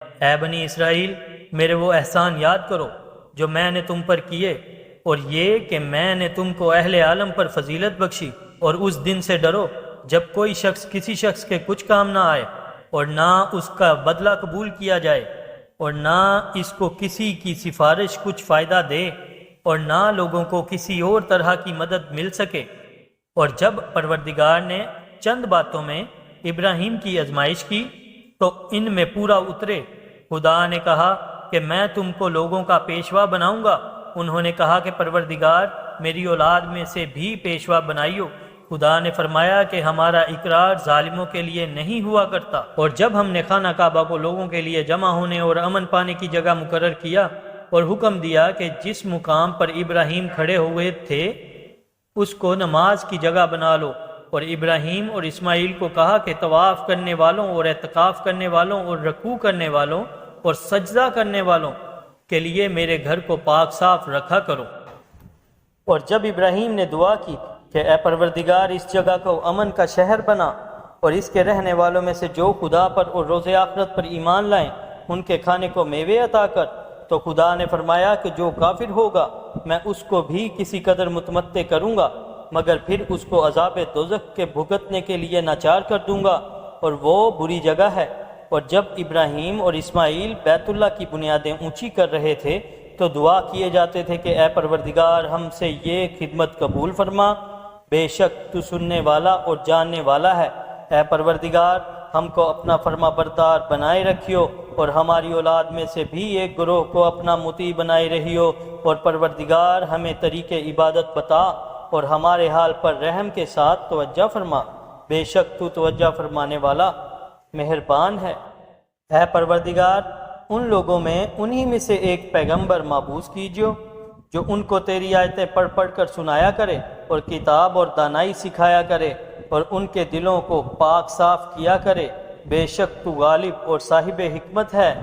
اے بنی اسرائیل، میرے وہ احسان یاد کرو جو میں نے تم پر کیے، اور یہ کہ میں نے تم کو اہل عالم پر فضیلت بخشی، اور اس دن سے ڈرو جب کوئی شخص کسی شخص کے کچھ کام نہ آئے، اور نہ اس کا بدلہ قبول کیا جائے، اور نہ اس کو کسی کی سفارش کچھ فائدہ دے، اور نہ لوگوں کو کسی اور طرح کی مدد مل سکے۔ اور جب پروردگار نے چند باتوں میں ابراہیم کی آزمائش کی تو ان میں پورا اترے۔ خدا نے کہا کہ میں تم کو لوگوں کا پیشوا بناؤں گا۔ انہوں نے کہا کہ پروردگار، میری اولاد میں سے بھی پیشوا بنائیو۔ خدا نے فرمایا کہ ہمارا اقرار ظالموں کے لیے نہیں ہوا کرتا۔ اور جب ہم نے خانہ کعبہ کو لوگوں کے لیے جمع ہونے اور امن پانے کی جگہ مقرر کیا، اور حکم دیا کہ جس مقام پر ابراہیم کھڑے ہوئے تھے اس کو نماز کی جگہ بنا لو، اور ابراہیم اور اسماعیل کو کہا کہ طواف کرنے والوں اور اعتکاف کرنے والوں اور رکوع کرنے والوں اور سجدہ کرنے والوں کے لیے میرے گھر کو پاک صاف رکھا کرو۔ اور جب ابراہیم نے دعا کی کہ اے پروردگار، اس جگہ کو امن کا شہر بنا، اور اس کے رہنے والوں میں سے جو خدا پر اور روز آخرت پر ایمان لائیں ان کے کھانے کو میوے عطا کر، تو خدا نے فرمایا کہ جو کافر ہوگا میں اس کو بھی کسی قدر متمتع کروں گا، مگر پھر اس کو عذاب دوزخ کے بھگتنے کے لیے ناچار کر دوں گا، اور وہ بری جگہ ہے۔ اور جب ابراہیم اور اسماعیل بیت اللہ کی بنیادیں اونچی کر رہے تھے تو دعا کیے جاتے تھے کہ اے پروردگار، ہم سے یہ خدمت قبول فرما، بے شک تو سننے والا اور جاننے والا ہے۔ اے پروردگار، ہم کو اپنا فرما بردار بنائے رکھیو، اور ہماری اولاد میں سے بھی ایک گروہ کو اپنا مطیع بنائے رہیو، اور پروردگار ہمیں طریق عبادت بتا، اور ہمارے حال پر رحم کے ساتھ توجہ فرما، بے شک تو توجہ فرمانے والا مہربان ہے۔ اے پروردگار، ان لوگوں میں انہی میں سے ایک پیغمبر مابعوث کیجیو جو ان کو تیری آیتیں پڑھ پڑھ کر سنایا کرے، اور کتاب اور دانائی سکھایا کرے، اور ان کے دلوں کو پاک صاف کیا کرے، بے شک تو غالب اور صاحب حکمت ہے۔